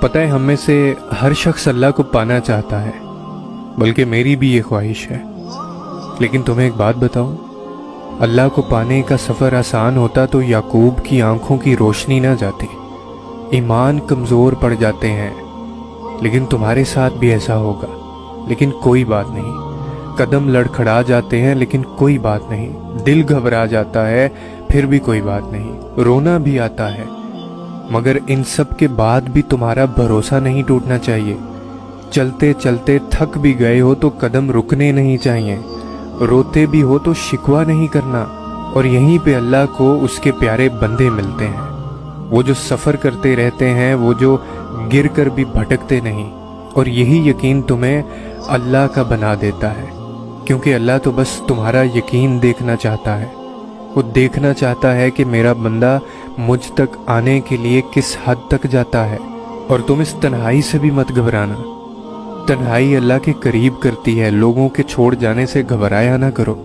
پتہ ہے ہم میں سے ہر شخص اللہ کو پانا چاہتا ہے، بلکہ میری بھی یہ خواہش ہے۔ لیکن تمہیں ایک بات بتاؤں، اللہ کو پانے کا سفر آسان ہوتا تو یعقوب کی آنکھوں کی روشنی نہ جاتی، ایمان کمزور پڑ جاتے ہیں۔ لیکن تمہارے ساتھ بھی ایسا ہوگا، لیکن کوئی بات نہیں۔ قدم لڑکھڑا جاتے ہیں لیکن کوئی بات نہیں، دل گھبرا جاتا ہے پھر بھی کوئی بات نہیں، رونا بھی آتا ہے، مگر ان سب کے بعد بھی تمہارا بھروسہ نہیں ٹوٹنا چاہیے۔ چلتے چلتے تھک بھی گئے ہو تو قدم رکنے نہیں چاہیے، روتے بھی ہو تو شکوہ نہیں کرنا۔ اور یہیں پہ اللہ کو اس کے پیارے بندے ملتے ہیں، وہ جو سفر کرتے رہتے ہیں، وہ جو گر کر بھی بھٹکتے نہیں۔ اور یہی یقین تمہیں اللہ کا بنا دیتا ہے، کیونکہ اللہ تو بس تمہارا یقین دیکھنا چاہتا ہے۔ وہ دیکھنا چاہتا ہے کہ میرا بندہ مجھ تک آنے کے لیے کس حد تک جاتا ہے۔ اور تم اس تنہائی سے بھی مت گھبرانا، تنہائی اللہ کے قریب کرتی ہے، لوگوں کے چھوڑ جانے سے گھبرایا نہ کرو۔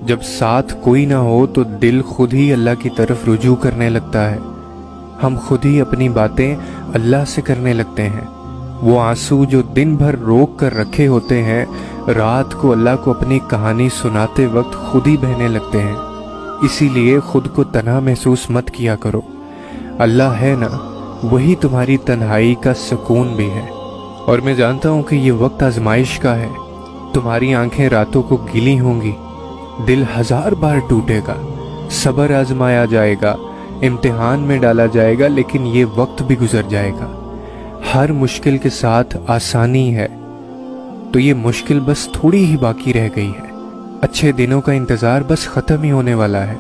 جب ساتھ کوئی نہ ہو تو دل خود ہی اللہ کی طرف رجوع کرنے لگتا ہے، ہم خود ہی اپنی باتیں اللہ سے کرنے لگتے ہیں۔ وہ آنسو جو دن بھر روک کر رکھے ہوتے ہیں، رات کو اللہ کو اپنی کہانی سناتے وقت خود ہی بہنے لگتے ہیں۔ اسی لیے خود کو تنہا محسوس مت کیا کرو، اللہ ہے نا، وہی تمہاری تنہائی کا سکون بھی ہے۔ اور میں جانتا ہوں کہ یہ وقت آزمائش کا ہے، تمہاری آنکھیں راتوں کو گیلی ہوں گی، دل ہزار بار ٹوٹے گا، صبر آزمایا جائے گا، امتحان میں ڈالا جائے گا، لیکن یہ وقت بھی گزر جائے گا۔ ہر مشکل کے ساتھ آسانی ہے، تو یہ مشکل بس تھوڑی ہی باقی رہ گئی ہے۔ اچھے دنوں کا انتظار بس ختم ہی ہونے والا ہے،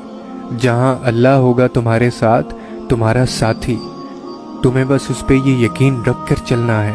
جہاں اللہ ہوگا تمہارے ساتھ، تمہارا ساتھی۔ تمہیں بس اس پہ یہ یقین رکھ کر چلنا ہے۔